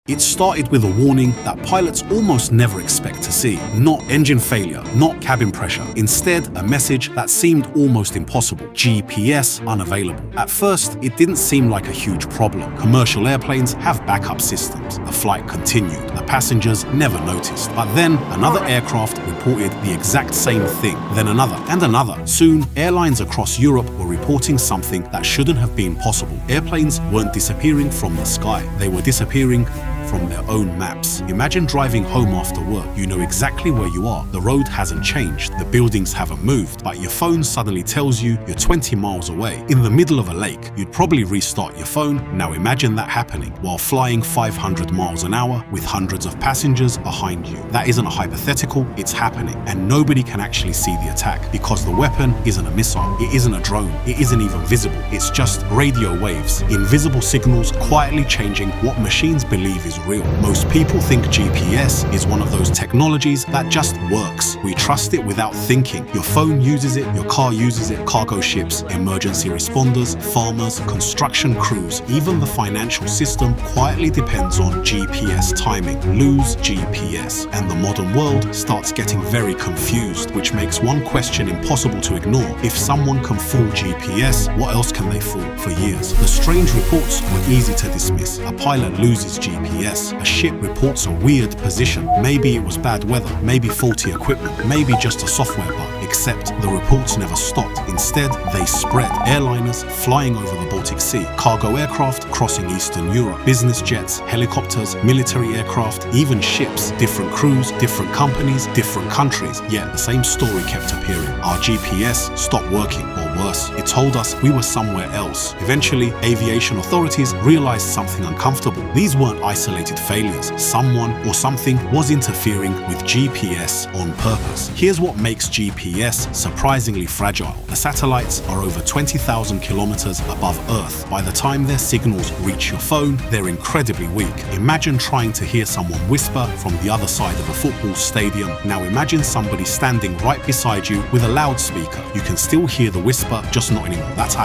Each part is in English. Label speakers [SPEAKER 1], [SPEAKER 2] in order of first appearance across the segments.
[SPEAKER 1] It started with a warning that pilots almost never expect to see. Not engine failure, not cabin pressure. Instead, a message that seemed almost impossible. GPS unavailable. At first, it didn't seem like a huge problem. Commercial airplanes have backup systems. The flight continued. The passengers never noticed. But then, another aircraft reported the exact same thing. Then another and another. Soon, airlines across Europe were reporting something that shouldn't have been possible. Airplanes weren't disappearing from the sky. They were disappearing from their own maps. Imagine driving home after work. You know exactly where you are. The road hasn't changed. The buildings haven't moved. But your phone suddenly tells you you're 20 miles away, in the middle of a lake. You'd probably restart your phone. Now imagine that happening while flying 500 miles an hour with hundreds of passengers behind you. That isn't a hypothetical, it's happening. And nobody can actually see the attack because the weapon isn't a missile. It isn't a drone. It isn't even visible. It's just radio waves, invisible signals quietly changing what machines believe is real. Most people think GPS is one of those technologies that just works. We trust it without thinking. Your phone uses it, your car uses it, cargo ships, emergency responders, farmers, construction crews, even the financial system quietly depends on GPS timing. Lose GPS, and the modern world starts getting very confused, which makes one question impossible to ignore. If someone can fool GPS, what else can they fool? For years, the strange reports were easy to dismiss. A pilot loses GPS. A ship reports a weird position. Maybe it was bad weather, maybe faulty equipment, maybe just a software bug. Except the reports never stopped. Instead, they spread. Airliners flying over the Baltic Sea, cargo aircraft crossing Eastern Europe, business jets, helicopters, military aircraft, even ships, different crews, different companies, different countries. Yet the same story kept appearing. Our GPS stopped working, or worse, it told us we were somewhere else. Eventually, aviation authorities realized something uncomfortable. These weren't isolated failures. Someone or something was interfering with GPS on purpose. Here's what makes GPS surprisingly fragile. The satellites are over 20,000 kilometers above Earth. By the time their signals reach your phone, they're incredibly weak. Imagine trying to hear someone whisper from the other side of a football stadium. Now imagine somebody standing right beside you with a loudspeaker. You can still hear the whisper, just not anymore. That's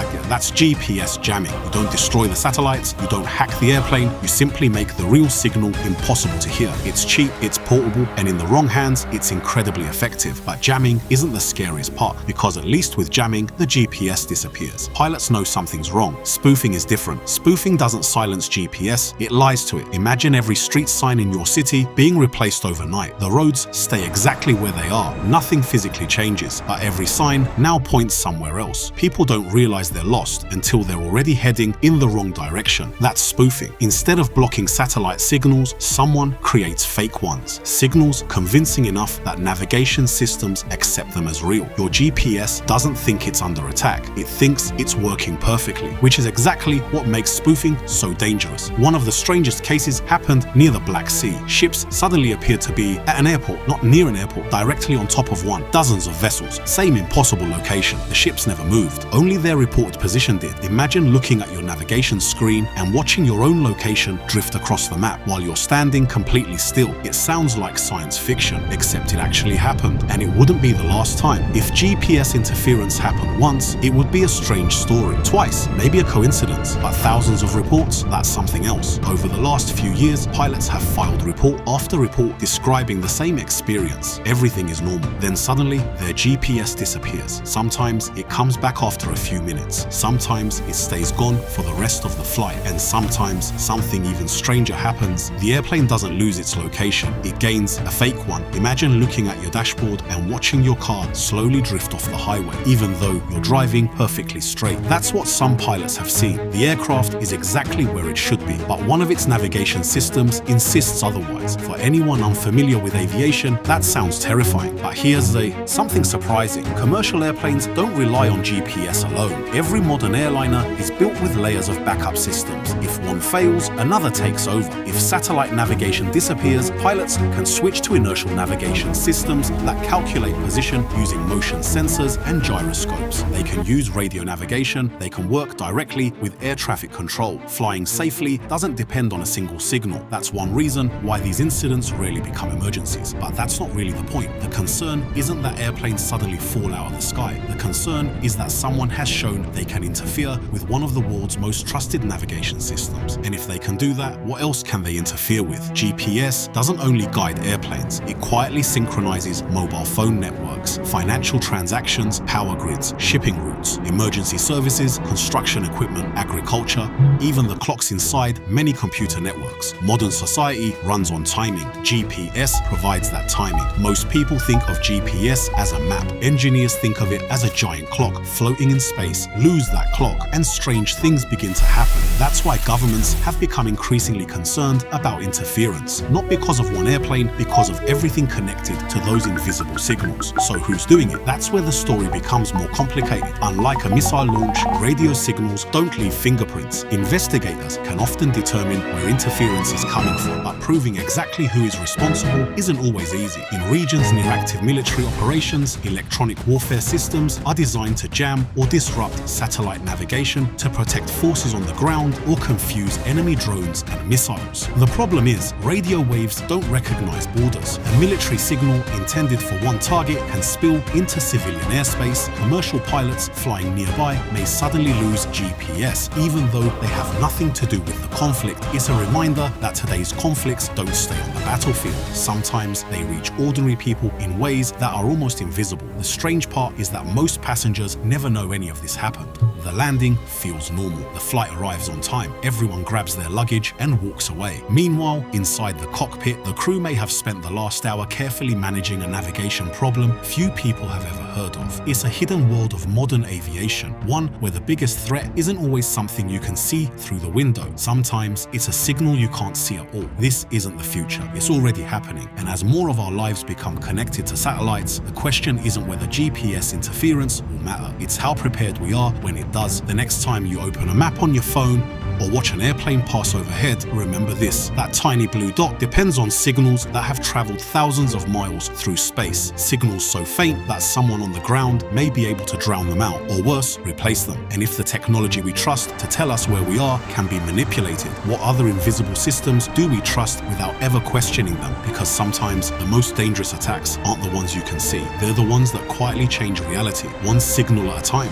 [SPEAKER 1] GPS jamming. You don't destroy the satellites, you don't hack the airplane, you simply make the real signal impossible to hear. It's cheap, it's portable, and in the wrong hands, it's incredibly effective. But jamming isn't the scariest part, because at least with jamming, the GPS disappears. Pilots know something's wrong. Spoofing is different. Spoofing doesn't silence GPS, it lies to it. Imagine every street sign in your city being replaced overnight. The roads stay exactly where they are. Nothing physically changes, but every sign now points somewhere else. People don't realize they're lost until they're already heading in the wrong direction. That's spoofing. Instead of blocking satellite signals, someone creates fake ones. Signals convincing enough that navigation systems accept them as real. Your GPS doesn't think it's under attack. It thinks it's working perfectly, which is exactly what makes spoofing so dangerous. One of the strangest cases happened near the Black Sea. Ships suddenly appeared to be at an airport, not near an airport, directly on top of one. Dozens of vessels, same impossible location. The ships never moved. Only their reported position did. Imagine looking at your navigation screen and watching your own location drift across the map while you're standing completely still. It sounds like science fiction, except it actually happened, and it wouldn't be the last time. If GPS interference happened once, it would be a strange story. Twice, maybe a coincidence, but thousands of reports, that's something else. Over the last few years, pilots have filed report after report describing the same experience. Everything is normal. Then suddenly, their GPS disappears. Sometimes it comes back after a few minutes. Sometimes it stays gone for the rest of the flight. And sometimes something even stranger happens. The airplane doesn't lose its location. It gains a fake one. Imagine looking at your dashboard and watching your car slowly drift off the highway, even though you're driving perfectly straight. That's what some pilots have seen. The aircraft is exactly where it should be, but one of its navigation systems insists otherwise. For anyone unfamiliar with aviation, that sounds terrifying. But here's something surprising. Commercial airplanes don't rely on GPS alone. Every modern airliner is built with layers of backup systems. If one fails, another takes over. If satellite navigation disappears, pilots can switch to inertial navigation systems that calculate position using motion sensors and gyroscopes. They can use radio navigation, they can work directly with air traffic control. Flying safely doesn't depend on a single signal. That's one reason why these incidents rarely become emergencies. But that's not really the point. The concern isn't that airplanes suddenly fall out of the sky. The concern is that someone has shown they can interfere with one of the world's most trusted navigation systems. And if they can do that, what else can they interfere with? GPS doesn't only guide airplanes, it quietly synchronizes mobile phone networks, financial transactions, power grids, shipping routes, emergency services, construction equipment, agriculture, even the clocks inside many computer networks. Modern society runs on timing. GPS provides that timing. Most people think of GPS as a map. Engineers think of it as a giant clock floating in space. Lose that clock and strange things begin to happen. That's why governments have become increasingly concerned about interference. Not because of one airplane, because of everything connected to those invisible signals. So who's doing it? That's where the story becomes more complicated. Unlike a missile launch, radio signals don't leave fingerprints. Investigators can often determine where interference is coming from, but proving exactly who is responsible isn't always easy. In regions near active military operations, electronic warfare systems are designed to jam or disrupt satellite navigation to protect forces on the ground or confuse enemy drones and missiles. The problem is, radio waves don't recognize borders. A military signal intended for one target can spill into civilian airspace. Commercial pilots flying nearby may suddenly lose GPS, even though they have nothing to do with the conflict. It's a reminder that today's conflicts don't stay on the battlefield. Sometimes they reach ordinary people in ways that are almost invisible. The strange part is that most passengers never know any of this happened. The landing feels normal. The flight arrives on time. Everyone grabs their luggage and walks away. Meanwhile, inside the cockpit, the crew may have spent the last hour carefully managing a navigation problem few people have ever heard of. It's a hidden world of modern aviation, one where the biggest threat isn't always something you can see through the window. Sometimes it's a signal you can't see at all. This isn't the future. It's already happening. And as more of our lives become connected to satellites, the question isn't whether GPS interference will matter. It's how prepared we are when it does. The next time you open a map on your phone or watch an airplane pass overhead, remember this: that tiny blue dot depends on signals that have traveled thousands of miles through space. Signals so faint that someone on the ground may be able to drown them out, or worse, replace them. And if the technology we trust to tell us where we are can be manipulated, what other invisible systems do we trust without ever questioning them? Because sometimes the most dangerous attacks aren't the ones you can see. They're the ones that quietly change reality, one signal at a time.